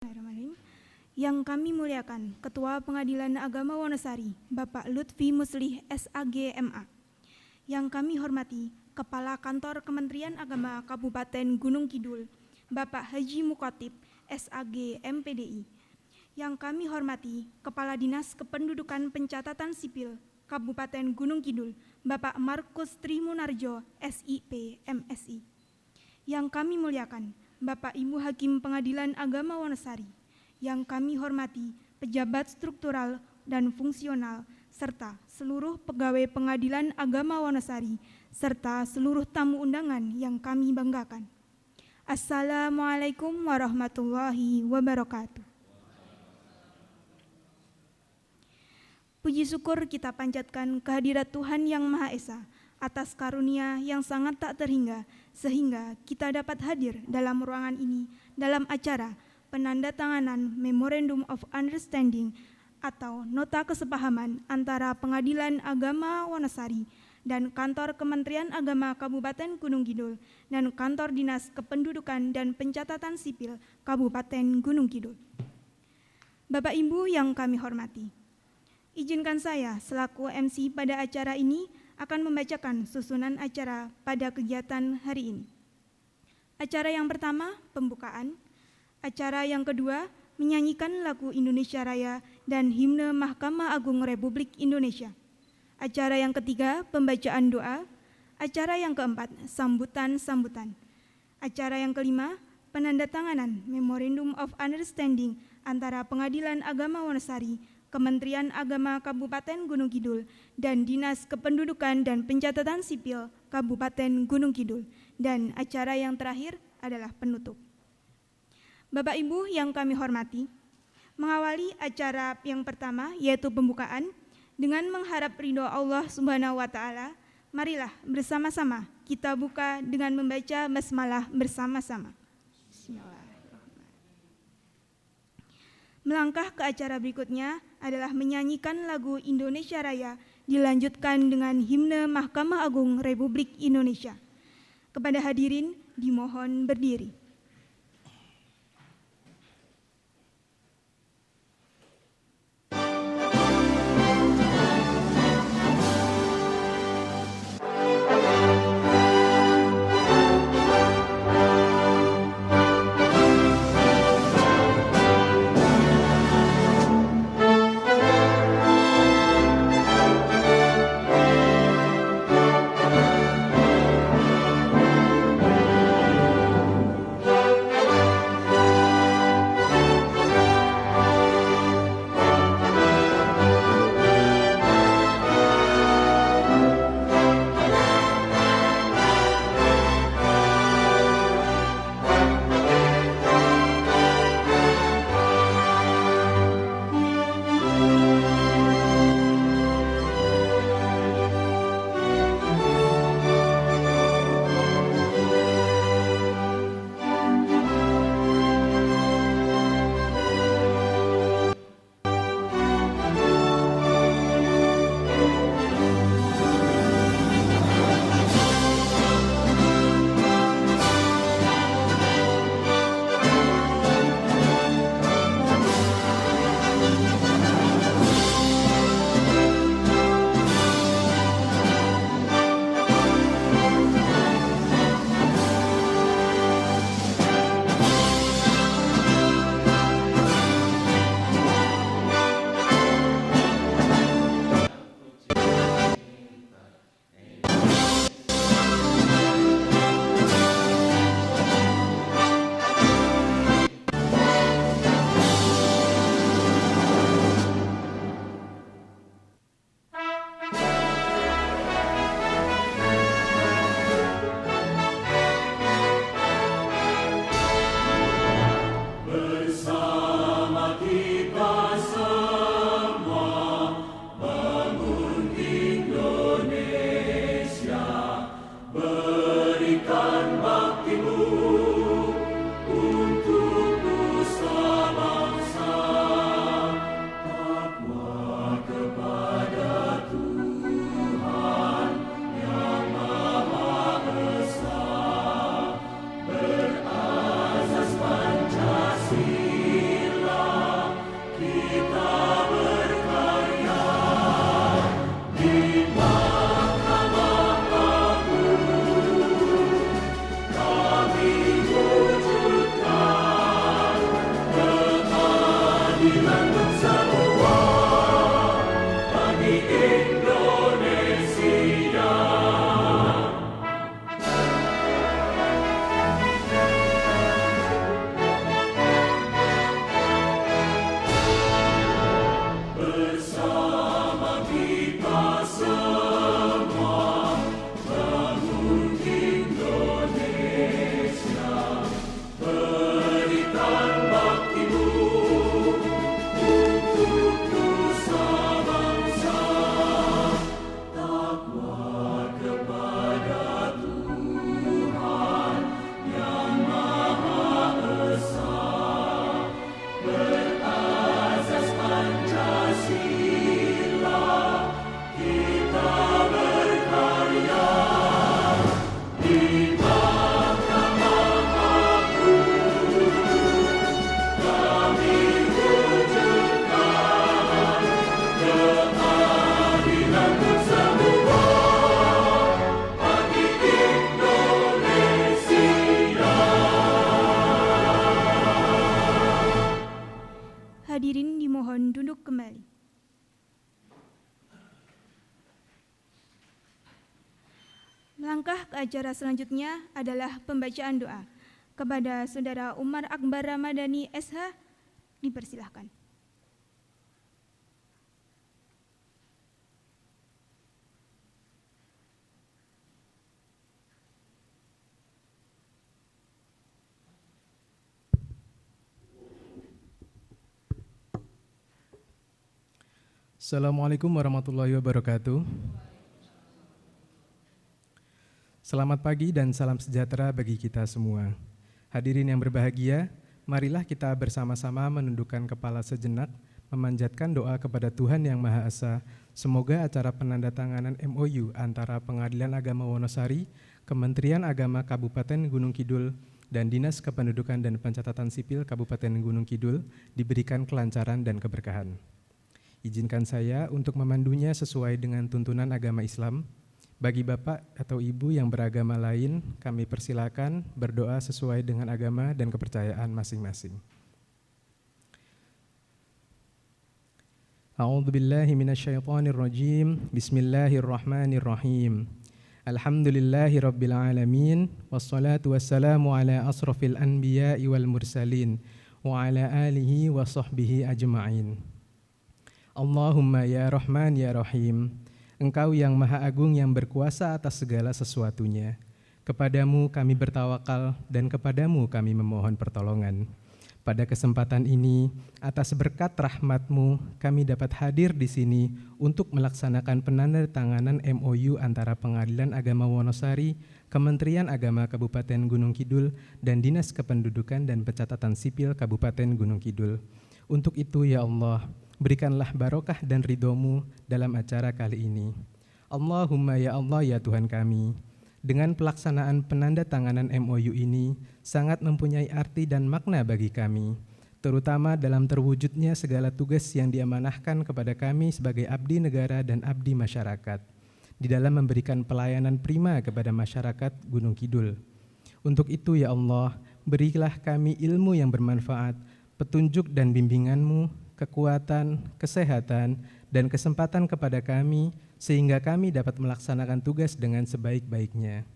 Bismillahirrahmanirrahim. Yang kami muliakan Ketua Pengadilan Agama Wonosari, Bapak Lutfi Muslih SAG MA. Yang kami hormati Kepala Kantor Kementerian Agama Kabupaten Gunung Kidul, Bapak Haji Mukotip SAG MPDI. Yang kami hormati Kepala Dinas Kependudukan Pencatatan Sipil Kabupaten Gunung Kidul, Bapak Markus Trimunarjo SIP MSI. Yang kami muliakan Bapak Ibu Hakim Pengadilan Agama Wonosari, yang kami hormati pejabat struktural dan fungsional, serta seluruh pegawai Pengadilan Agama Wonosari, serta seluruh tamu undangan yang kami banggakan. Assalamualaikum warahmatullahi wabarakatuh. Puji syukur kita panjatkan kehadirat Tuhan Yang Maha Esa atas karunia yang sangat tak terhingga, sehingga kita dapat hadir dalam ruangan ini dalam acara penandatanganan Memorandum of Understanding atau Nota Kesepahaman antara Pengadilan Agama Wonosari dan Kantor Kementerian Agama Kabupaten Gunung Kidul dan Kantor Dinas Kependudukan dan Pencatatan Sipil Kabupaten Gunung Kidul. Bapak Ibu yang kami hormati, izinkan saya selaku MC pada acara ini akan membacakan susunan acara pada kegiatan hari ini. Acara yang pertama, pembukaan. Acara yang kedua, menyanyikan lagu Indonesia Raya dan himne Mahkamah Agung Republik Indonesia. Acara yang ketiga, pembacaan doa. Acara yang keempat, sambutan-sambutan. Acara yang kelima, penandatanganan Memorandum of Understanding antara Pengadilan Agama Wonosari, Kementerian Agama Kabupaten Gunung Kidul, dan Dinas Kependudukan dan Pencatatan Sipil Kabupaten Gunung Kidul. Dan acara yang terakhir adalah penutup. Bapak Ibu yang kami hormati, mengawali acara yang pertama yaitu pembukaan, dengan mengharap ridho Allah Subhanahu wa Ta'ala, marilah bersama-sama kita buka dengan membaca basmalah bersama-sama. Bismillah. Melangkah ke acara berikutnya adalah menyanyikan lagu Indonesia Raya, dilanjutkan dengan himne Mahkamah Agung Republik Indonesia. Kepada hadirin dimohon berdiri. hadirin dimohon duduk kembali. Melangkah ke acara selanjutnya adalah pembacaan doa. Kepada Saudara Umar Akbar Ramadhani SH, dipersilahkan. Assalamualaikum warahmatullahi wabarakatuh. Selamat pagi dan salam sejahtera bagi kita semua. Hadirin yang berbahagia, marilah kita bersama-sama menundukkan kepala sejenak, memanjatkan doa kepada Tuhan Yang Maha Esa. Semoga acara penandatanganan MOU antara Pengadilan Agama Wonosari, Kementerian Agama Kabupaten Gunung Kidul, dan Dinas Kependudukan dan Pencatatan Sipil Kabupaten Gunung Kidul diberikan kelancaran dan keberkahan. Izinkan saya untuk memandunya sesuai dengan tuntunan agama Islam. Bagi Bapak atau Ibu yang beragama lain, kami persilakan berdoa sesuai dengan agama dan kepercayaan masing-masing. A'udzubillahi minasyaitonirrajim. Bismillahirrahmanirrahim. Alhamdulillahi rabbil alamin. Wassalatu wassalamu ala asrafil anbiya'i wal mursalin wa ala alihi wa sahbihi ajma'in. Allahumma ya Rahman ya Rahim, Engkau yang Maha Agung yang berkuasa atas segala sesuatunya. Kepadamu kami bertawakal dan kepadamu kami memohon pertolongan. Pada kesempatan ini, atas berkat rahmat-Mu, kami dapat hadir di sini untuk melaksanakan penandatanganan MOU antara Pengadilan Agama Wonosari, Kementerian Agama Kabupaten Gunung Kidul, dan Dinas Kependudukan dan Pencatatan Sipil Kabupaten Gunung Kidul. Untuk itu ya Allah, berikanlah barokah dan ridho-Mu dalam acara kali ini. Allahumma ya Allah ya Tuhan kami, dengan pelaksanaan penandatanganan MOU ini sangat mempunyai arti dan makna bagi kami, terutama dalam terwujudnya segala tugas yang diamanahkan kepada kami sebagai abdi negara dan abdi masyarakat, di dalam memberikan pelayanan prima kepada masyarakat Gunung Kidul. Untuk itu ya Allah, berilah kami ilmu yang bermanfaat, petunjuk dan bimbingan-Mu, kekuatan, kesehatan, dan kesempatan kepada kami, sehingga kami dapat melaksanakan tugas dengan sebaik-baiknya.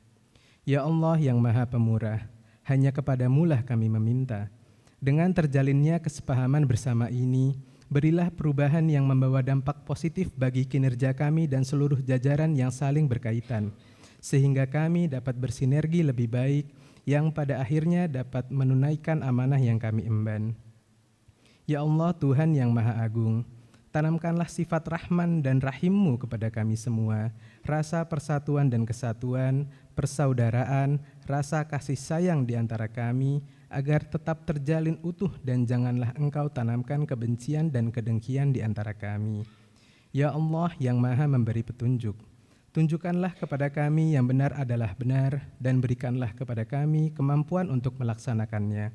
Ya Allah yang Maha Pemurah, hanya kepadamu lah kami meminta. Dengan terjalinnya kesepahaman bersama ini, berilah perubahan yang membawa dampak positif bagi kinerja kami dan seluruh jajaran yang saling berkaitan, sehingga kami dapat bersinergi lebih baik, yang pada akhirnya dapat menunaikan amanah yang kami emban. Ya Allah Tuhan yang Maha Agung, tanamkanlah sifat Rahman dan Rahim-Mu kepada kami semua, rasa persatuan dan kesatuan, persaudaraan, rasa kasih sayang di antara kami, agar tetap terjalin utuh dan janganlah Engkau tanamkan kebencian dan kedengkian di antara kami. Ya Allah yang Maha memberi petunjuk, tunjukkanlah kepada kami yang benar adalah benar dan berikanlah kepada kami kemampuan untuk melaksanakannya.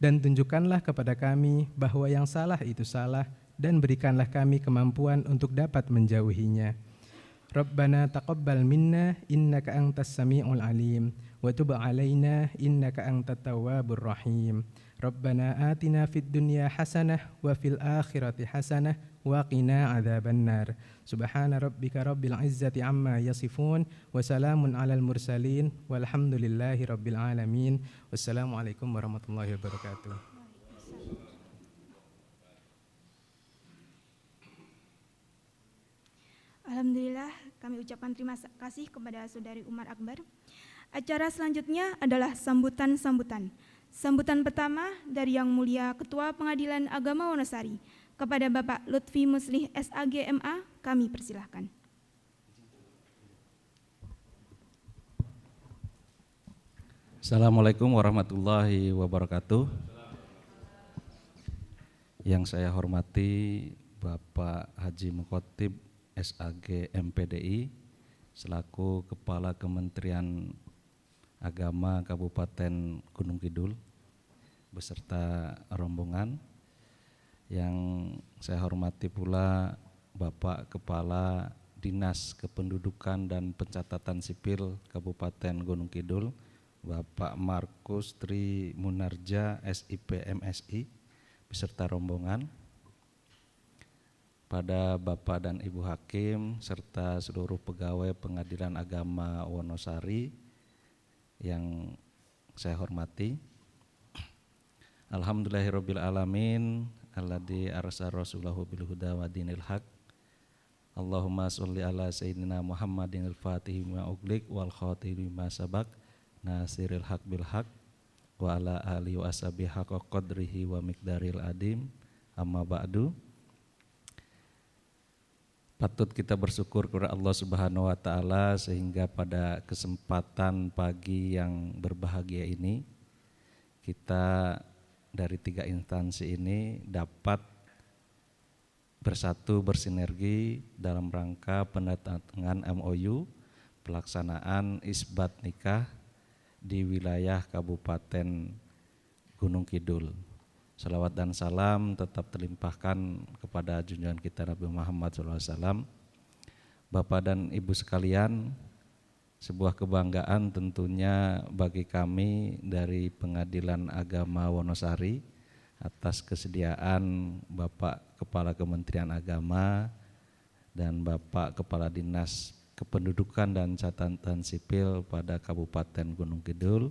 Dan tunjukkanlah kepada kami bahwa yang salah itu salah, dan berikanlah kami kemampuan untuk dapat menjauhinya. Rabbana taqabbal minna innaka antas sami'ul alim wa tub 'alaina innaka antat tawwabur rahim. Rabbana atina fid dunya hasanah wa fil akhirati hasanah wa qina adzabannar. Subhana rabbika rabbil izzati amma yasifun wa salamun alal mursalin walhamdulillahi rabbil alamin. Wassalamualaikum warahmatullahi wabarakatuh. Alhamdulillah, kami ucapkan terima kasih kepada Saudari Umar Akbar. Acara selanjutnya adalah sambutan-sambutan. Sambutan pertama dari Yang Mulia Ketua Pengadilan Agama Wonosari, kepada Bapak Lutfi Muslih SAG MA, kami persilahkan. Assalamualaikum warahmatullahi wabarakatuh. Yang saya hormati Bapak Haji Mukhotib SAG MPDI selaku Kepala Kementerian Agama Kabupaten Gunung Kidul beserta rombongan. Yang saya hormati pula Bapak Kepala Dinas Kependudukan dan Pencatatan Sipil Kabupaten Gunung Kidul, Bapak Markus Tri Munarja SIP MSI beserta rombongan. pada Bapak dan Ibu Hakim serta seluruh pegawai Pengadilan Agama Wonosari yang saya hormati. Alhamdulillahirabbil alamin alladzi arsala rasulahu bil huda wa dinil haq. Allahumma sholli ala sayyidina Muhammadin al-Fatih ma ughliq wal khatimi ma sabaq nasiril haq bil haq wa ala alihi wa ashabihi haqqa qadrihi wa miqdaril adim. Amma ba'du. Patut kita bersyukur kepada Allah Subhanahu wa taala sehingga pada kesempatan pagi yang berbahagia ini kita dari 3 instansi ini dapat bersatu bersinergi dalam rangka penandatanganan MOU pelaksanaan isbat nikah di wilayah Kabupaten Gunung Kidul. Salawat dan salam tetap terlimpahkan kepada junjungan kita Nabi Muhammad SAW. Bapak dan Ibu sekalian, sebuah kebanggaan tentunya bagi kami dari Pengadilan Agama Wonosari atas kesediaan Bapak Kepala Kementerian Agama dan Bapak Kepala Dinas Kependudukan dan Catatan Sipil pada Kabupaten Gunung Kidul,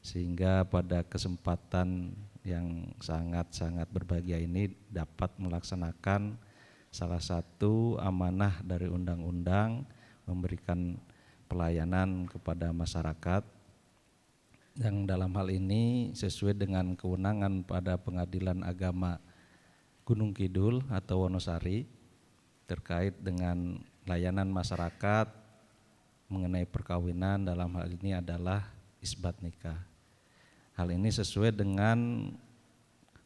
sehingga pada kesempatan yang sangat-sangat berbahagia ini dapat melaksanakan salah satu amanah dari undang-undang memberikan pelayanan kepada masyarakat yang dalam hal ini sesuai dengan kewenangan pada Pengadilan Agama Gunung Kidul atau Wonosari terkait dengan layanan masyarakat mengenai perkawinan. Dalam hal ini adalah isbat nikah. Hal ini sesuai dengan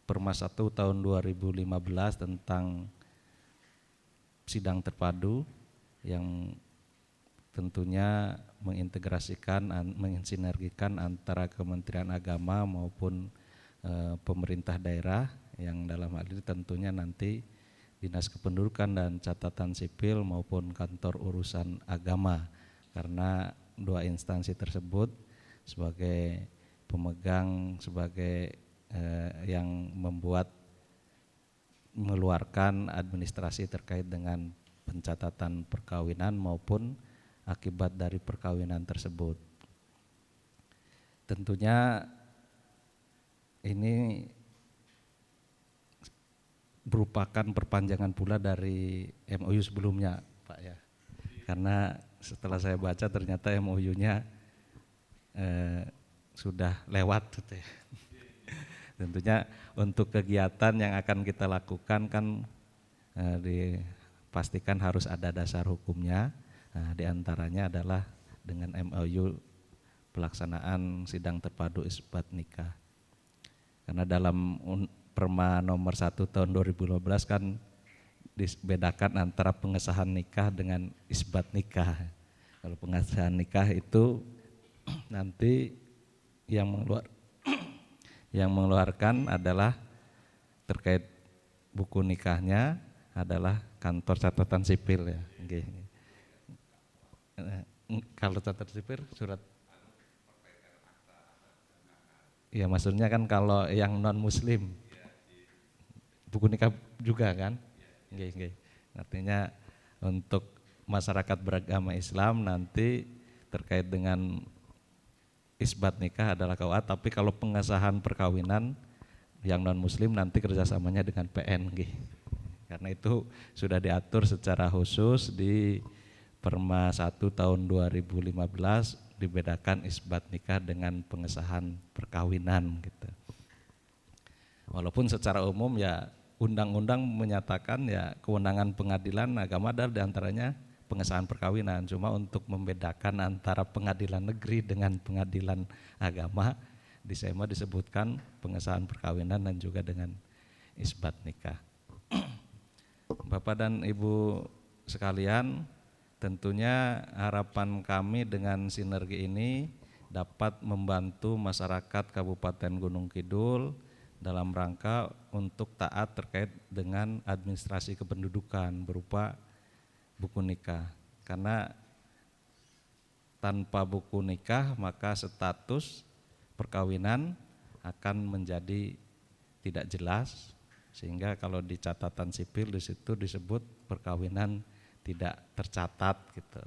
Perma 1 tahun 2015 tentang sidang terpadu yang tentunya mengintegrasikan, mensinergikan antara Kementerian Agama maupun pemerintah daerah, yang dalam hal ini tentunya nanti Dinas Kependudukan dan Catatan Sipil maupun Kantor Urusan Agama, karena 2 instansi tersebut sebagai pemegang, sebagai yang mengeluarkan administrasi terkait dengan pencatatan perkawinan maupun akibat dari perkawinan tersebut. Tentunya ini merupakan perpanjangan pula dari MOU sebelumnya, Pak ya. Karena setelah saya baca ternyata MOU-nya sudah lewat gitu ya. Tentunya untuk kegiatan yang akan kita lakukan kan dipastikan harus ada dasar hukumnya. Nah, di antaranya adalah dengan MOU pelaksanaan sidang terpadu isbat nikah. Karena dalam Perma nomor 1 tahun 2015 kan dibedakan antara pengesahan nikah dengan isbat nikah. Kalau pengesahan nikah itu nanti yang mengeluarkan adalah terkait buku nikahnya adalah Kantor Catatan Sipil ya. Kalau catatan sipil surat, ya maksudnya kan kalau yang non muslim buku nikah juga kan. Artinya untuk masyarakat beragama Islam nanti terkait dengan isbat nikah adalah KUA, tapi kalau pengesahan perkawinan yang non muslim nanti kerjasamanya dengan PN. Karena itu sudah diatur secara khusus di Perma 1 tahun 2015, dibedakan isbat nikah dengan pengesahan perkawinan gitu. Walaupun secara umum ya undang-undang menyatakan ya kewenangan pengadilan agama adalah diantaranya pengesahan perkawinan, cuma untuk membedakan antara pengadilan negeri dengan pengadilan agama di SEMA disebutkan pengesahan perkawinan dan juga dengan isbat nikah. Bapak dan Ibu sekalian, tentunya harapan kami dengan sinergi ini dapat membantu masyarakat Kabupaten Gunung Kidul dalam rangka untuk taat terkait dengan administrasi kependudukan berupa buku nikah. Karena tanpa buku nikah maka status perkawinan akan menjadi tidak jelas Sehingga kalau di catatan sipil di situ disebut perkawinan tidak tercatat gitu.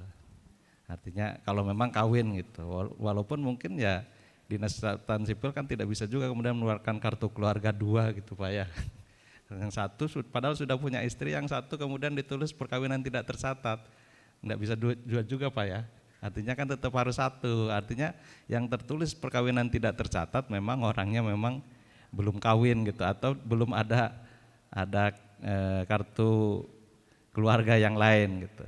Artinya kalau memang kawin gitu, walaupun mungkin ya dinas catatan sipil kan tidak bisa juga kemudian mengeluarkan kartu keluarga 2 gitu Pak ya. Yang satu padahal sudah punya istri, yang satu kemudian ditulis perkawinan tidak tercatat. Enggak bisa dua juga Pak ya. Artinya kan tetap harus satu. Artinya yang tertulis perkawinan tidak tercatat memang orangnya memang belum kawin gitu, atau belum ada kartu keluarga yang lain gitu.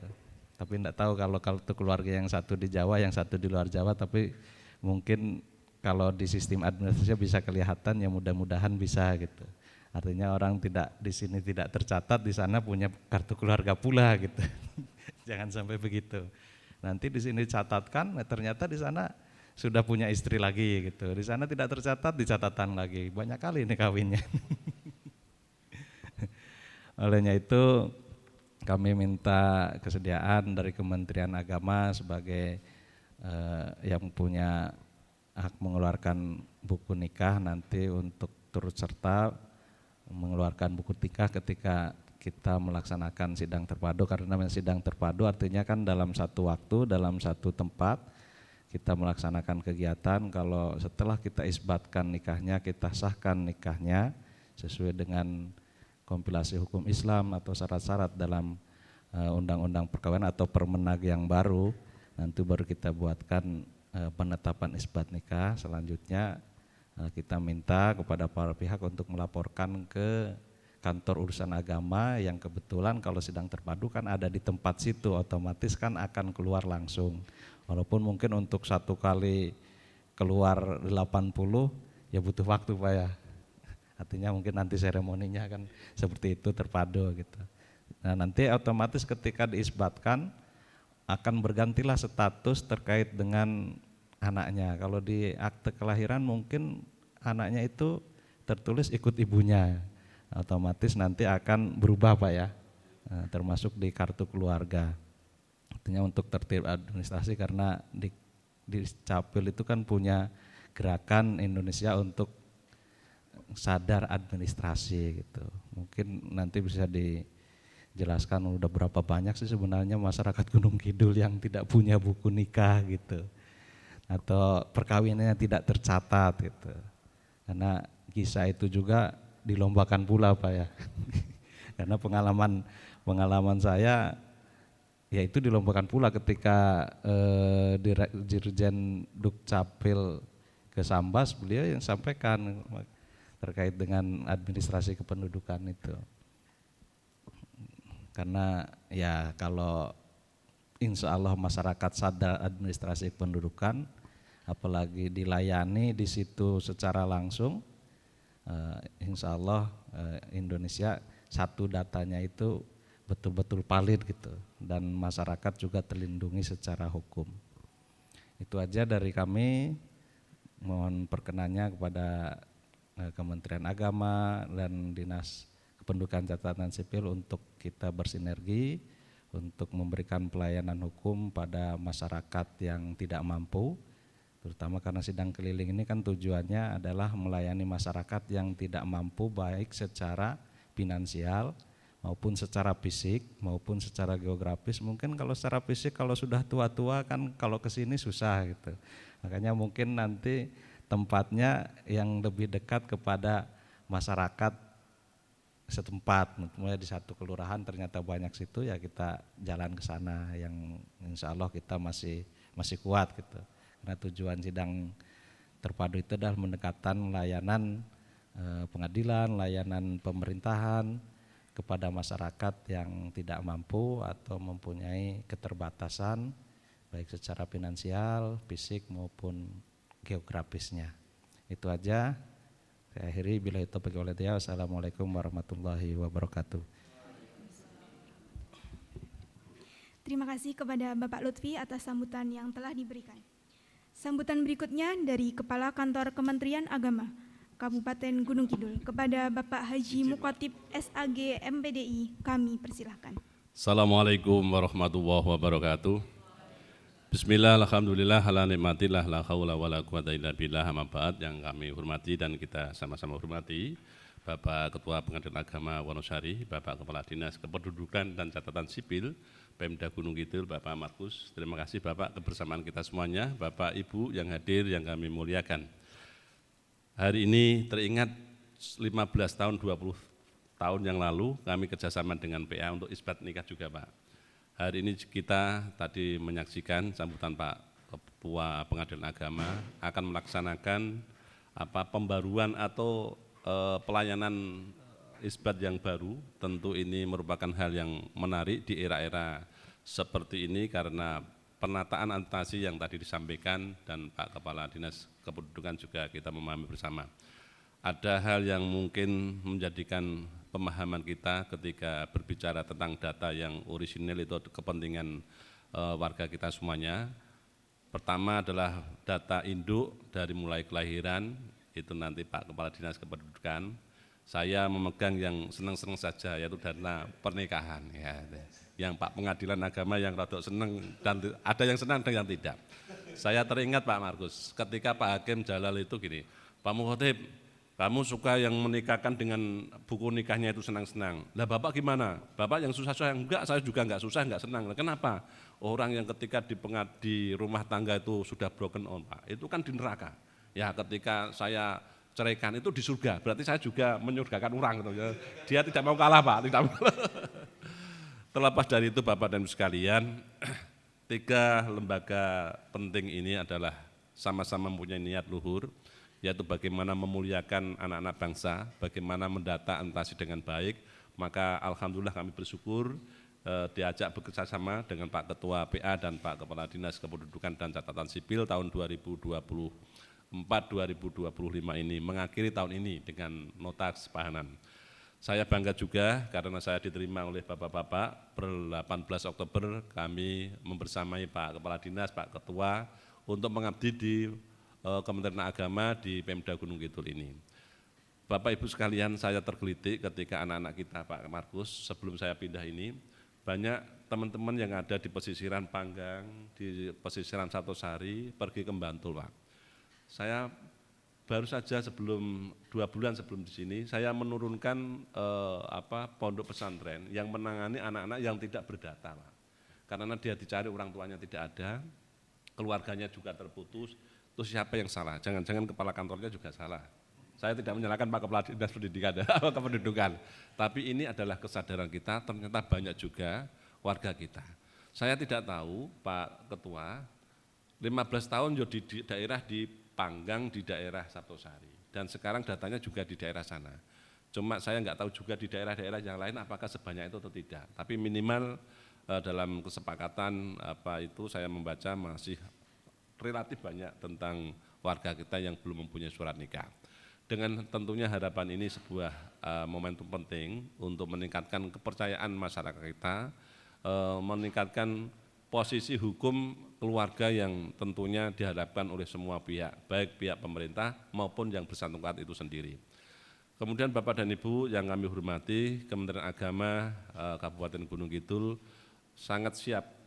Tapi enggak tahu kalau kartu keluarga yang satu di Jawa, yang satu di luar Jawa, tapi mungkin kalau di sistem administrasi bisa kelihatan, ya mudah-mudahan bisa gitu. Artinya orang tidak di sini tidak tercatat, di sana punya kartu keluarga pula gitu. Jangan sampai begitu. Nanti di sini catatkan, ternyata di sana sudah punya istri lagi gitu. Di sana tidak tercatat, di catatan lagi. Banyak kali ini kawinnya. Olehnya itu kami minta kesediaan dari Kementerian Agama sebagai yang punya hak mengeluarkan buku nikah nanti untuk turut serta mengeluarkan buku nikah ketika kita melaksanakan sidang terpadu, karena sidang terpadu artinya kan dalam satu waktu, dalam satu tempat kita melaksanakan kegiatan. Kalau setelah kita isbatkan nikahnya, kita sahkan nikahnya sesuai dengan kompilasi hukum Islam atau syarat-syarat dalam undang-undang perkawinan atau permenag yang baru, nanti baru kita buatkan penetapan isbat nikah. Selanjutnya kita minta kepada para pihak untuk melaporkan ke kantor urusan agama yang kebetulan kalau sidang terpadu kan ada di tempat situ, otomatis kan akan keluar langsung. Walaupun mungkin untuk satu kali keluar 80 ya butuh waktu Pak ya. Artinya mungkin nanti seremoninya kan seperti itu terpadu gitu. Nah nanti otomatis ketika diisbatkan akan bergantilah status terkait dengan anaknya. Kalau di akte kelahiran mungkin anaknya itu tertulis ikut ibunya, otomatis nanti akan berubah Pak ya, termasuk di kartu keluarga. Artinya untuk tertib administrasi, karena di Capil itu kan punya gerakan Indonesia untuk sadar administrasi gitu. Mungkin nanti bisa dijelaskan udah berapa banyak sih sebenarnya masyarakat Gunung Kidul yang tidak punya buku nikah gitu, atau perkawinannya tidak tercatat gitu. Karena kisah itu juga dilombakan pula Pak ya. Karena pengalaman saya ya itu dilombakan pula ketika Dirjen Dukcapil ke Sambas, beliau yang sampaikan terkait dengan administrasi kependudukan itu. Karena ya kalau insya Allah masyarakat sadar administrasi kependudukan, apalagi dilayani di situ secara langsung, insya Allah Indonesia satu datanya itu betul-betul valid gitu, dan masyarakat juga terlindungi secara hukum. Itu aja dari kami. Mohon perkenannya kepada Kementerian Agama dan Dinas Kependudukan Catatan Sipil untuk kita bersinergi untuk memberikan pelayanan hukum pada masyarakat yang tidak mampu, terutama karena sidang keliling ini kan tujuannya adalah melayani masyarakat yang tidak mampu baik secara finansial maupun secara fisik maupun secara geografis. Mungkin kalau secara fisik kalau sudah tua-tua kan kalau ke sini susah gitu. Makanya mungkin nanti tempatnya yang lebih dekat kepada masyarakat setempat, mulai di satu kelurahan ternyata banyak situ, ya kita jalan ke sana yang insya Allah kita masih kuat gitu. Karena tujuan sidang terpadu itu adalah mendekatkan layanan pengadilan, layanan pemerintahan kepada masyarakat yang tidak mampu atau mempunyai keterbatasan baik secara finansial, fisik maupun geografisnya. Itu aja. Saya akhiri, billahi taufiq wal hidayah. Wassalamualaikum warahmatullahi wabarakatuh. Terima kasih kepada Bapak Lutfi atas sambutan yang telah diberikan. Sambutan berikutnya dari Kepala Kantor Kementerian Agama Kabupaten Gunung Kidul kepada Bapak Haji Mukotip SAG MPDI, kami persilahkan. Assalamualaikum warahmatullahi wabarakatuh. Bismillah, alhamdulillah, ala nikmatillah, la haula wala quwata illa billah, amma ba'd. Yang kami hormati dan kita sama-sama hormati Bapak Ketua Pengadilan Agama Wonosari, Bapak Kepala Dinas Kependudukan dan Catatan Sipil, Pemda Gunung Kidul, Bapak Markus. Terima kasih Bapak kebersamaan kita semuanya, Bapak Ibu yang hadir yang kami muliakan. Hari ini teringat 15 tahun, 20 tahun yang lalu kami kerjasama dengan PA untuk isbat nikah juga Pak. Hari ini kita tadi menyaksikan sambutan Pak Ketua Pengadilan Agama akan melaksanakan pembaruan atau pelayanan isbat yang baru. Tentu ini merupakan hal yang menarik di era-era seperti ini karena penataan administrasi yang tadi disampaikan dan Pak Kepala Dinas Kependudukan juga kita memahami bersama. Ada hal yang mungkin menjadikan pemahaman kita ketika berbicara tentang data yang orisinil itu kepentingan warga kita semuanya. Pertama adalah data induk dari mulai kelahiran, itu nanti Pak Kepala Dinas Kependudukan. Saya memegang yang senang-senang saja, yaitu dana pernikahan. Ya. Yang Pak Pengadilan Agama yang rada senang, dan ada yang senang dan yang tidak. Saya teringat Pak Markus, ketika Pak Hakim Jalal itu gini, Pak Mukhotib, kamu suka yang menikahkan dengan buku nikahnya itu senang-senang. Lah Bapak gimana? Bapak yang susah-susah, enggak, saya juga enggak susah, enggak senang. Kenapa? Orang yang ketika di rumah tangga itu sudah broken on Pak, itu kan di neraka. Ya ketika saya ceraikan itu di surga, berarti saya juga menyurgakan orang gitu ya. Dia tidak mau kalah Pak, tidak mau kalah. Terlepas dari itu Bapak dan Ibu sekalian, 3 lembaga penting ini adalah sama-sama mempunyai niat luhur, yaitu bagaimana memuliakan anak-anak bangsa, bagaimana mendata administrasi dengan baik. Maka alhamdulillah kami bersyukur diajak bekerjasama dengan Pak Ketua PA dan Pak Kepala Dinas Kependudukan dan Catatan Sipil tahun 2024-2025 ini, mengakhiri tahun ini dengan nota kesepahaman. Saya bangga juga karena saya diterima oleh Bapak-Bapak per 18 Oktober kami membersamai Pak Kepala Dinas, Pak Ketua untuk mengabdi di Kementerian Agama di Pemda Gunung Kidul ini. Bapak Ibu sekalian, saya tergelitik ketika anak-anak kita Pak Markus sebelum saya pindah ini, banyak teman-teman yang ada di pesisiran Panggang, di pesisiran Satosari pergi ke Bantul Pak. Saya baru saja sebelum 2 bulan sebelum di sini, saya menurunkan pondok pesantren yang menangani anak-anak yang tidak berdata Pak. Karena dia dicari orang tuanya tidak ada, keluarganya juga terputus. Terus siapa yang salah? Jangan-jangan kepala kantornya juga salah. Saya tidak menyalahkan Pak Kepala Dinas Pendidikan atau Kependudukan, tapi ini adalah kesadaran kita, ternyata banyak juga warga kita. Saya tidak tahu Pak Ketua, 15 tahun di daerah di Panggang, di daerah Satosari, dan sekarang datanya juga di daerah sana. Cuma saya nggak tahu juga di daerah-daerah yang lain apakah sebanyak itu atau tidak, tapi minimal dalam kesepakatan saya membaca masih relatif banyak tentang warga kita yang belum mempunyai surat nikah. Dengan tentunya harapan ini sebuah momentum penting untuk meningkatkan kepercayaan masyarakat kita, meningkatkan posisi hukum keluarga yang tentunya diharapkan oleh semua pihak, baik pihak pemerintah maupun yang bersangkutan itu sendiri. Kemudian Bapak dan Ibu yang kami hormati, Kementerian Agama Kabupaten Gunung Kidul sangat siap.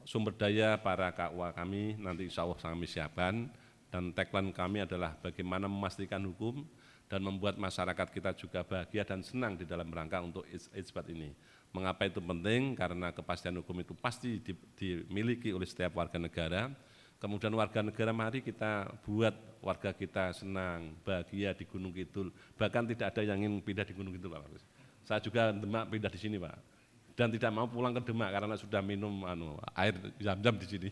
Sumber daya para KUA kami nanti insya Allah kami siapkan, dan tagline kami adalah bagaimana memastikan hukum dan membuat masyarakat kita juga bahagia dan senang di dalam rangka untuk isbat ini. Mengapa itu penting? Karena kepastian hukum itu pasti dimiliki oleh setiap warga negara. Kemudian warga negara, mari kita buat warga kita senang, bahagia di Gunung Kidul. Bahkan tidak ada yang ingin pindah di Gunung Kidul Pak. Saya juga Demak pindah di sini Pak. Dan tidak mau pulang ke Demak karena sudah minum air Zam-Zam di sini.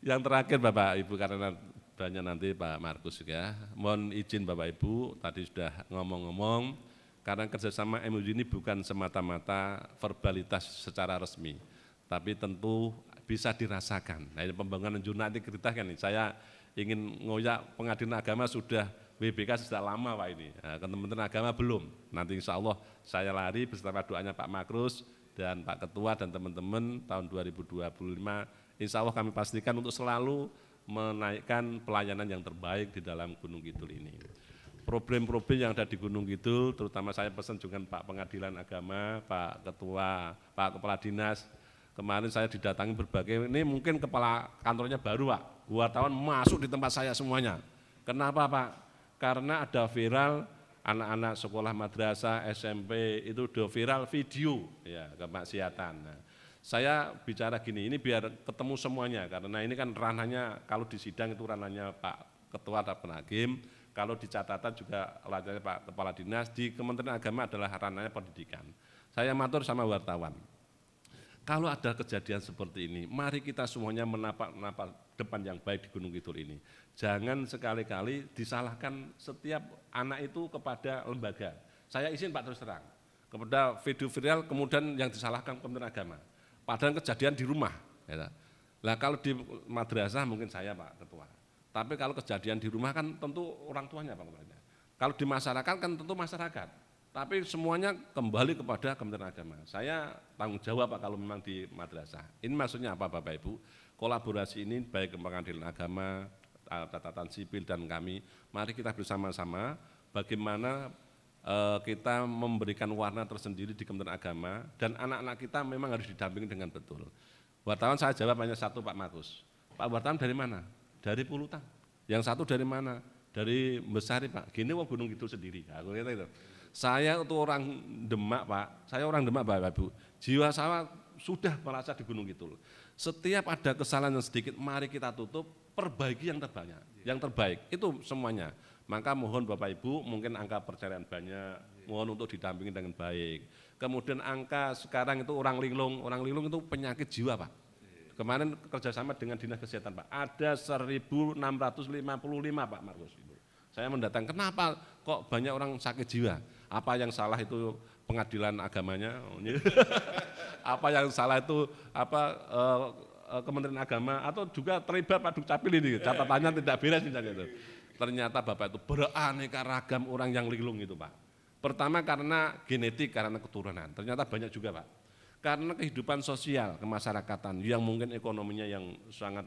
Yang terakhir Bapak Ibu, karena banyak nanti Pak Markus juga, mohon izin Bapak Ibu, tadi sudah ngomong-ngomong, karena kerjasama MUI ini bukan semata-mata verbalitas secara resmi, tapi tentu bisa dirasakan. Nah ini pembangunan jurnal nanti ceritakan nih, saya ingin ngoyak Pengadilan Agama sudah WBK sejak lama Pak ini, nah, Kementerian Agama belum, nanti insya Allah saya lari beserta doanya Pak Markus dan Pak Ketua dan teman-teman tahun 2025, insya Allah kami pastikan untuk selalu menaikkan pelayanan yang terbaik di dalam Gunung Kidul ini. Problem-problem yang ada di Gunung Kidul, terutama saya pesan juga Pak Pengadilan Agama, Pak Ketua, Pak Kepala Dinas, kemarin saya didatangi berbagai, ini mungkin kepala kantornya baru Pak, wartawan masuk di tempat saya semuanya. Kenapa Pak? Karena ada viral anak-anak sekolah madrasah, SMP itu udah viral video ya kemaksiatan. Nah, saya bicara gini, ini biar ketemu semuanya karena ini kan ranahnya kalau di sidang itu ranahnya Pak Ketua dan Penhakim, kalau di catatan juga ranahnya Pak Kepala Dinas, di Kementerian Agama adalah ranahnya pendidikan. Saya matur sama wartawan. Kalau ada kejadian seperti ini, mari kita semuanya menapak depan yang baik di Gunung Kidul ini. Jangan sekali-kali disalahkan setiap anak itu kepada lembaga. Saya izin Pak terus terang, kepada video viral kemudian yang disalahkan Kementerian Agama. Padahal kejadian di rumah. Ya. Nah kalau di madrasah mungkin saya Pak Ketua. Tapi kalau kejadian di rumah kan tentu orang tuanya Pak Ketua. Kalau di masyarakat kan tentu masyarakat. Tapi semuanya kembali kepada Kementerian Agama. Saya tanggung jawab Pak kalau memang di madrasah. Ini maksudnya apa Bapak Ibu? Kolaborasi ini baik Pengadilan Agama, catatan sipil dan kami, mari kita bersama-sama bagaimana kita memberikan warna tersendiri di Kementerian Agama dan anak-anak kita memang harus didampingi dengan betul. Wartawan saya jawab hanya satu Pak Markus. Pak wartawan dari mana? Dari Pulutan. Yang satu dari mana? Dari Besari Pak. Gini wong Gunung Kidul sendiri. Aku kata itu. Saya itu orang Demak Pak, saya orang Demak Bapak Ibu, jiwa saya sudah merasa di Gunung Kidul. Setiap ada kesalahan yang sedikit, mari kita tutup, perbaiki yang terbanyak, yang terbaik, itu semuanya. Maka mohon Bapak Ibu, mungkin angka perceraian banyak, mohon untuk didampingi dengan baik. Kemudian angka sekarang itu orang linglung itu penyakit jiwa Pak. Kemarin kerjasama dengan Dinas Kesehatan Pak, ada 1.655 Pak Markus. Saya mendatang, kenapa kok banyak orang sakit jiwa? Apa yang salah itu pengadilan agamanya? Apa yang salah itu Kementerian Agama atau juga terlibat Pak Dukcapil ini? Catatannya tidak beres misalnya itu. Ternyata Bapak itu beraneka ragam orang yang linglung itu Pak. Pertama karena genetik, karena keturunan. Ternyata banyak juga Pak. Karena kehidupan sosial kemasyarakatan yang mungkin ekonominya yang sangat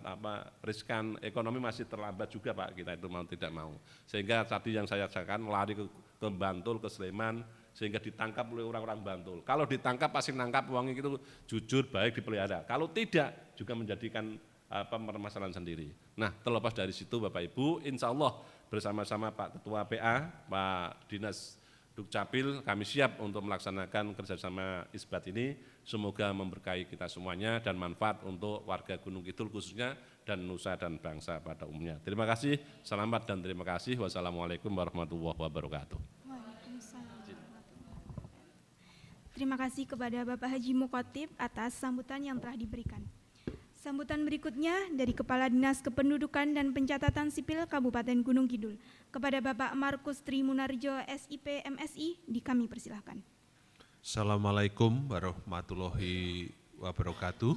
riskan, ekonomi masih terlambat juga Pak, kita itu mau tidak mau. Sehingga tadi yang saya katakan lari ke Bantul, ke Sleman, sehingga ditangkap oleh orang-orang Bantul. Kalau ditangkap pasti nangkap uangnya itu jujur, baik, dipelihara. Kalau tidak juga menjadikan permasalahan sendiri. Nah terlepas dari situ Bapak Ibu, insya Allah bersama-sama Pak Ketua PA, Pak Dinas Dukcapil, kami siap untuk melaksanakan kerjasama isbat ini. Semoga memberkahi kita semuanya dan manfaat untuk warga Gunung Kidul khususnya dan nusa dan bangsa pada umumnya. Terima kasih, selamat dan terima kasih. Wassalamualaikum warahmatullahi wabarakatuh. Terima kasih kepada Bapak Haji Mukhotib atas sambutan yang telah diberikan. Sambutan berikutnya dari Kepala Dinas Kependudukan dan Pencatatan Sipil Kabupaten Gunung Kidul. Kepada Bapak Markus Trimunarjo, SIP MSI, kami persilahkan. Assalamualaikum warahmatullahi wabarakatuh.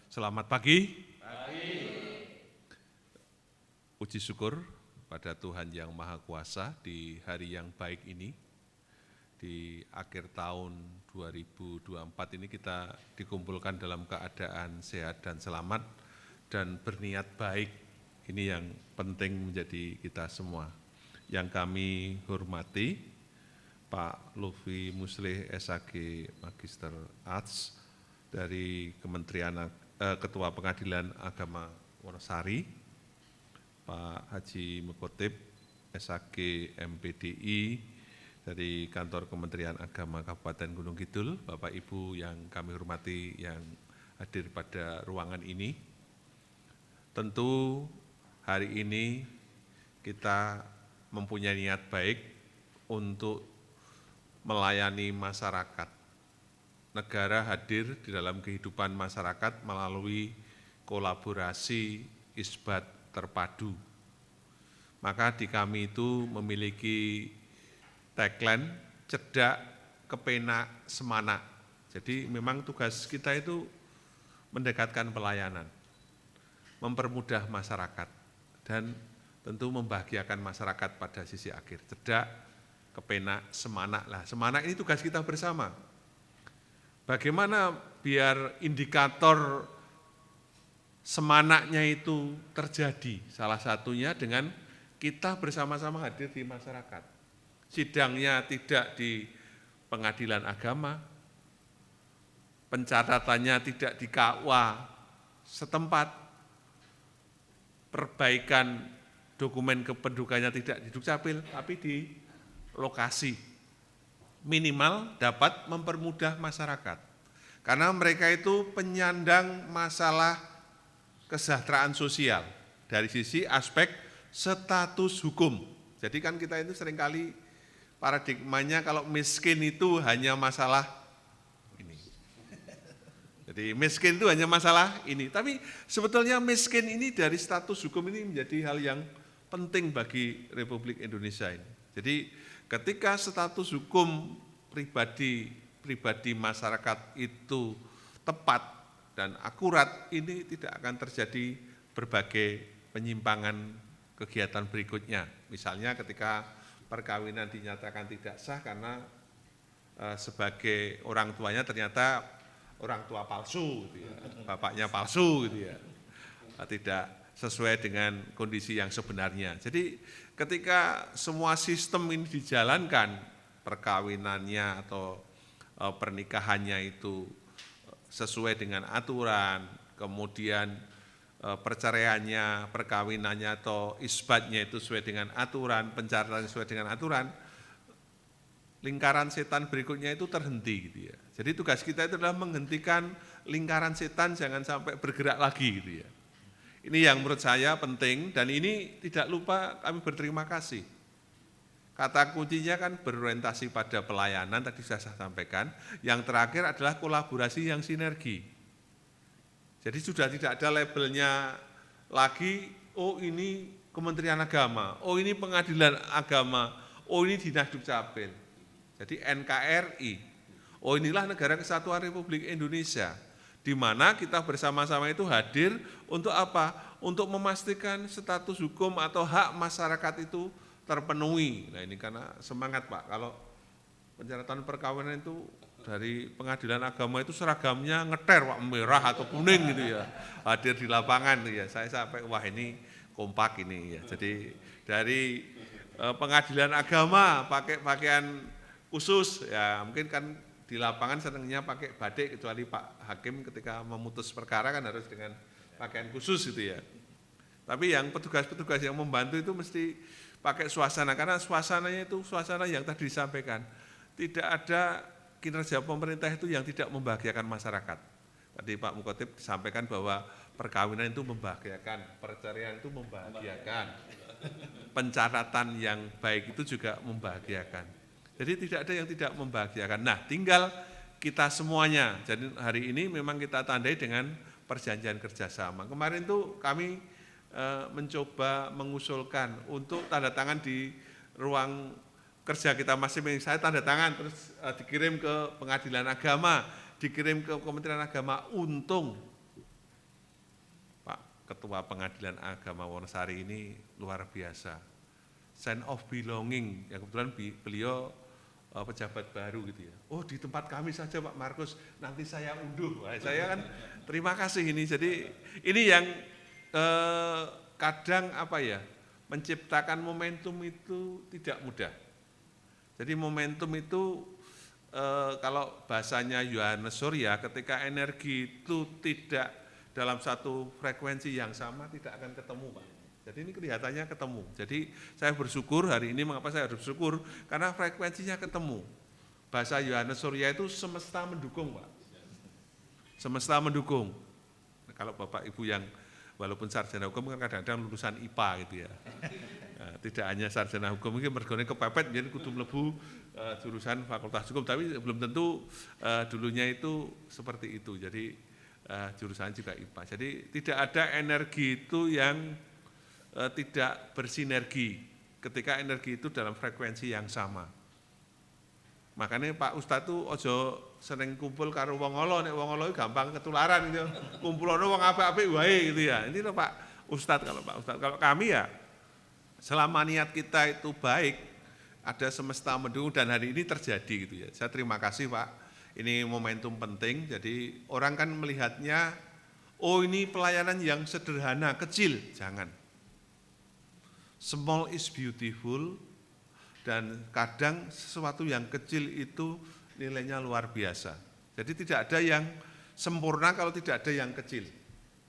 Selamat pagi. Puji syukur pada Tuhan Yang Maha Kuasa di hari yang baik ini. Di akhir tahun 2024 ini kita dikumpulkan dalam keadaan sehat dan selamat dan berniat baik. Ini yang penting menjadi kita semua. Yang kami hormati Pak Lutfi Muslih SAG Magister Arts dari Ketua Pengadilan Agama Wonosari, Pak Haji Mukhotib SAG MPDI dari Kantor Kementerian Agama Kabupaten Gunung Kidul, Bapak Ibu yang kami hormati yang hadir pada ruangan ini. Tentu hari ini kita mempunyai niat baik untuk melayani masyarakat. Negara hadir di dalam kehidupan masyarakat melalui kolaborasi isbat terpadu. Maka di kami itu memiliki tagline cedak, kepenak, semana. Jadi memang tugas kita itu mendekatkan pelayanan, mempermudah masyarakat, dan tentu membahagiakan masyarakat pada sisi akhir. Cedak, kepenak, semana. Lah, semana ini tugas kita bersama. Bagaimana biar indikator semanaknya itu terjadi? Salah satunya dengan kita bersama-sama hadir di masyarakat. Sidangnya tidak di pengadilan agama, pencatatannya tidak di KUA setempat, perbaikan dokumen kependudukannya tidak di Dukcapil, tapi di lokasi. Minimal dapat mempermudah masyarakat. Karena mereka itu penyandang masalah kesejahteraan sosial dari sisi aspek status hukum. Jadi kan kita itu seringkali paradigmanya kalau miskin itu hanya masalah ini. Jadi miskin itu hanya masalah ini. Tapi sebetulnya miskin ini dari status hukum ini menjadi hal yang penting bagi Republik Indonesia ini. Jadi ketika status hukum pribadi masyarakat itu tepat dan akurat, ini tidak akan terjadi berbagai penyimpangan kegiatan berikutnya. Misalnya ketika perkawinan dinyatakan tidak sah karena sebagai orang tuanya ternyata orang tua palsu, gitu ya, bapaknya palsu, gitu ya, tidak sesuai dengan kondisi yang sebenarnya. Jadi ketika semua sistem ini dijalankan, perkawinannya atau pernikahannya itu sesuai dengan aturan, kemudian perceraiannya, perkawinannya atau isbatnya itu sesuai dengan aturan, pencaratan sesuai dengan aturan, lingkaran setan berikutnya itu terhenti, gitu ya. Jadi tugas kita itu adalah menghentikan lingkaran setan jangan sampai bergerak lagi, gitu ya. Ini yang menurut saya penting, dan ini tidak lupa kami berterima kasih. Kata kuncinya kan berorientasi pada pelayanan, tadi saya sampaikan. Yang terakhir adalah kolaborasi yang sinergi. Jadi sudah tidak ada labelnya lagi, oh ini Kementerian Agama, oh ini Pengadilan Agama, oh ini Dinas Dukcapil. Jadi NKRI, oh inilah Negara Kesatuan Republik Indonesia, di mana kita bersama-sama itu hadir untuk apa? Untuk memastikan status hukum atau hak masyarakat itu terpenuhi. Nah ini karena semangat Pak, kalau pencaratan perkawinan itu dari Pengadilan Agama itu seragamnya ngeter Pak, merah atau kuning gitu ya, hadir di lapangan gitu ya. Saya sampai wah ini kompak ini ya. Jadi dari Pengadilan Agama pakai pakaian khusus ya, mungkin kan di lapangan senangnya pakai batik, kecuali Pak Hakim ketika memutus perkara kan harus dengan pakaian khusus gitu ya. Tapi yang petugas-petugas yang membantu itu mesti pakai suasana, karena suasananya itu suasana yang tadi disampaikan. Tidak ada kinerja pemerintah itu yang tidak membahagiakan masyarakat. Tadi Pak Mukotip disampaikan bahwa perkawinan itu membahagiakan, perceraian itu membahagiakan, pencatatan yang baik itu juga membahagiakan. Jadi tidak ada yang tidak membahagiakan. Nah, tinggal kita semuanya. Jadi hari ini memang kita tandai dengan perjanjian kerjasama. Kemarin itu kami mencoba mengusulkan untuk tanda tangan di ruang kerja kita masing-masing. Saya tanda tangan terus dikirim ke Pengadilan Agama, dikirim ke Kementerian Agama. Untung Pak Ketua Pengadilan Agama Wonosari ini luar biasa. Sense of belonging, yang kebetulan beliau pejabat baru gitu ya. Oh di tempat kami saja Pak Markus, nanti saya unduh. Wah, saya kan terima kasih ini. Jadi ini yang kadang apa ya, menciptakan momentum itu tidak mudah. Jadi momentum itu kalau bahasanya Yohanes Surya, ketika energi itu tidak dalam satu frekuensi yang sama tidak akan ketemu Pak. Jadi ini kelihatannya ketemu. Jadi saya bersyukur hari ini, mengapa saya harus bersyukur? Karena frekuensinya ketemu. Bahasa Yohanes Surya itu semesta mendukung Pak. Semesta mendukung. Kalau Bapak Ibu yang walaupun sarjana hukum kan kadang-kadang lulusan IPA gitu ya. Nah, tidak hanya sarjana hukum, mungkin mergone kepepet jadi kudu mlebu jurusan Fakultas Hukum, tapi belum tentu dulunya itu seperti itu. Jadi jurusan juga IPA. Jadi tidak ada energi itu yang tidak bersinergi ketika energi itu dalam frekuensi yang sama. Makanya Pak Ustadz tuh ojo sering kumpul karo wong ala, nek wong ala gampang ketularan gitu. Kumpulono wong apik-apik wae gitu ya. Ini loh Pak Ustadz, kalau Pak Ustadz, kalau kami ya selama niat kita itu baik, ada semesta mendukung dan hari ini terjadi gitu ya. Saya terima kasih Pak. Ini momentum penting. Jadi orang kan melihatnya, oh ini pelayanan yang sederhana, kecil, jangan. Small is beautiful. Dan kadang sesuatu yang kecil itu nilainya luar biasa. Jadi tidak ada yang sempurna kalau tidak ada yang kecil.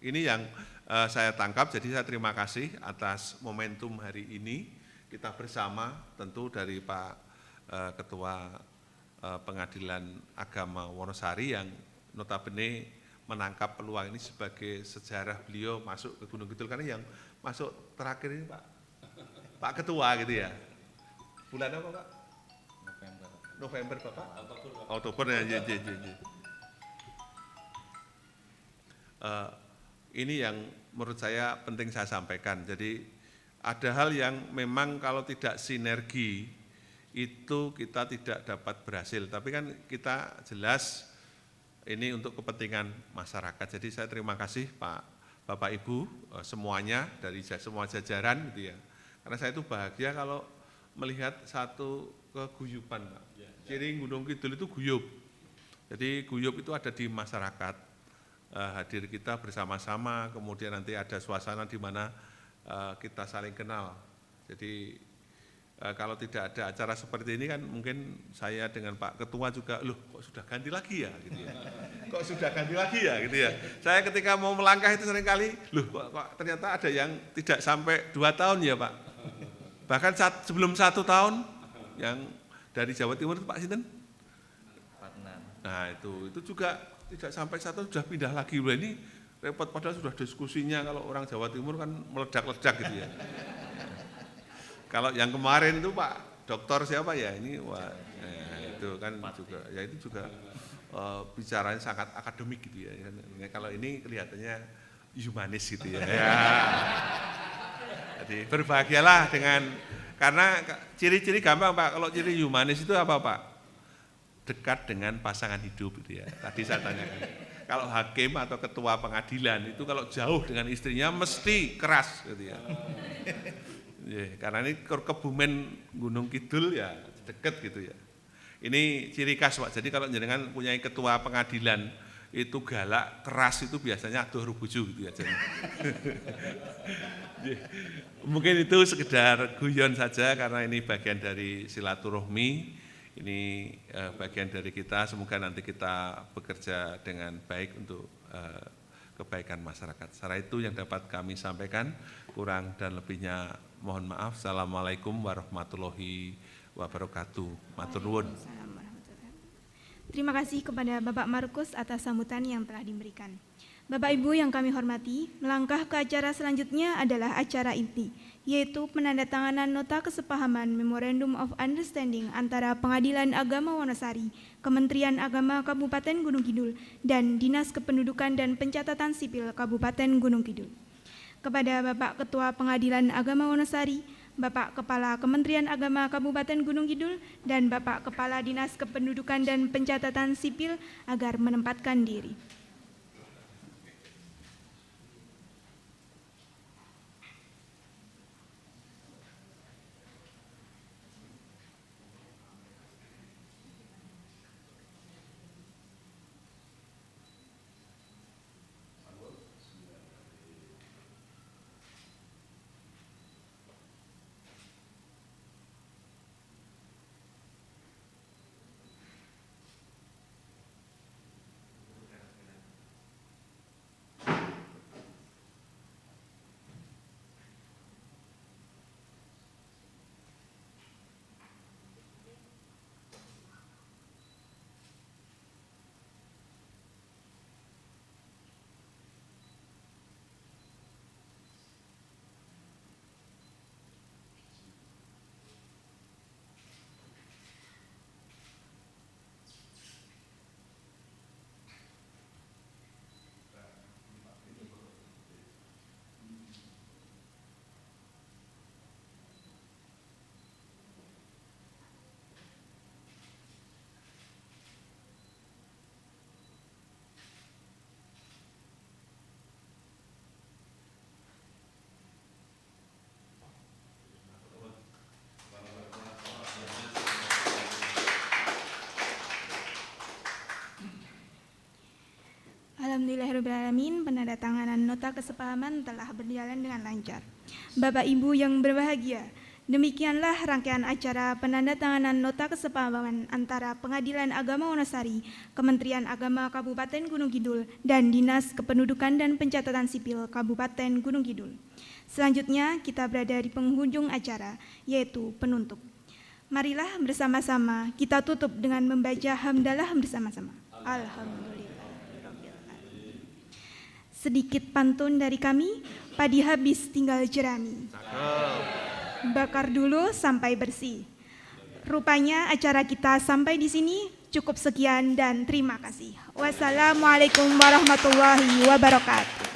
Ini yang saya tangkap. Jadi saya terima kasih atas momentum hari ini kita bersama, tentu dari Pak Ketua Pengadilan Agama Wonosari yang notabene menangkap peluang ini sebagai sejarah beliau masuk ke Gunung Kidul, karena yang masuk terakhir ini Pak Ketua gitu ya. Bulan apa Pak? November Bapak? Oktober ya. Ini yang menurut saya penting saya sampaikan. Jadi ada hal yang memang kalau tidak sinergi itu kita tidak dapat berhasil. Tapi kan kita jelas ini untuk kepentingan masyarakat. Jadi saya terima kasih Pak, Bapak Ibu semuanya dari semua jajaran gitu ya. Karena saya itu bahagia kalau melihat satu keguyuban Pak. Ciri Gunung Kidul itu guyup. Jadi guyup itu ada di masyarakat. Hadir kita bersama-sama, kemudian nanti ada suasana di mana kita saling kenal. Jadi kalau tidak ada acara seperti ini kan mungkin saya dengan Pak Ketua juga, loh kok sudah ganti lagi ya gitu ya. Kok sudah ganti lagi ya gitu ya. Saya ketika mau melangkah itu seringkali, loh kok ternyata ada yang tidak sampai 2 tahun ya Pak. Bahkan sebelum 1 tahun yang dari Jawa Timur itu Pak Sinten? Nah itu juga tidak sampai 1 tahun sudah pindah lagi. Loh, ini repot, padahal sudah diskusinya kalau orang Jawa Timur kan meledak-ledak gitu ya. Kalau yang kemarin itu Pak Dokter siapa ya ini, wah itu kan juga, ya itu juga bicaranya sangat akademik gitu ya. Kalau ini kelihatannya humanis gitu ya. Jadi berbahagialah dengan, karena ciri-ciri gampang Pak, kalau ciri humanis itu apa Pak? Dekat dengan pasangan hidup gitu ya. Tadi saya tanyakan. Kalau hakim atau ketua pengadilan itu kalau jauh dengan istrinya mesti keras gitu ya. Karena ini Kebumen Gunung Kidul ya deket gitu ya. Ini ciri khas Pak. Jadi kalau jenengan punya ketua pengadilan itu galak, keras itu biasanya aduh rubuju gitu ya. Mungkin itu sekedar guyon saja karena ini bagian dari silaturahmi, ini bagian dari kita, semoga nanti kita bekerja dengan baik untuk kebaikan masyarakat. Secara itu yang dapat kami sampaikan, kurang dan lebihnya mohon maaf. Assalamualaikum warahmatullahi wabarakatuh. Matur nuwun. Terima kasih kepada Bapak Markus atas sambutan yang telah diberikan. Bapak Ibu yang kami hormati, melangkah ke acara selanjutnya adalah acara inti, yaitu penandatanganan nota kesepahaman Memorandum of Understanding antara Pengadilan Agama Wonosari, Kementerian Agama Kabupaten Gunung Kidul, dan Dinas Kependudukan dan Pencatatan Sipil Kabupaten Gunung Kidul. Kepada Bapak Ketua Pengadilan Agama Wonosari, Bapak Kepala Kementerian Agama Kabupaten Gunung Kidul, dan Bapak Kepala Dinas Kependudukan dan Pencatatan Sipil agar menempatkan diri. Alhamdulillahirrahmanirrahim, penandatanganan nota kesepahaman telah berjalan dengan lancar. Bapak Ibu yang berbahagia, Demikianlah rangkaian acara penandatanganan nota kesepahaman antara Pengadilan Agama Wonosari, Kementerian Agama Kabupaten Gunung Kidul, dan Dinas Kependudukan dan Pencatatan Sipil Kabupaten Gunung Kidul. Selanjutnya kita berada di penghujung acara, yaitu penutup. Marilah bersama-sama kita tutup dengan membaca hamdalah bersama-sama. Alhamdulillah. Sedikit pantun dari kami, padi habis tinggal jerami. Bakar dulu sampai bersih. Rupanya acara kita sampai di sini. Cukup sekian dan terima kasih. Wassalamualaikum warahmatullahi wabarakatuh.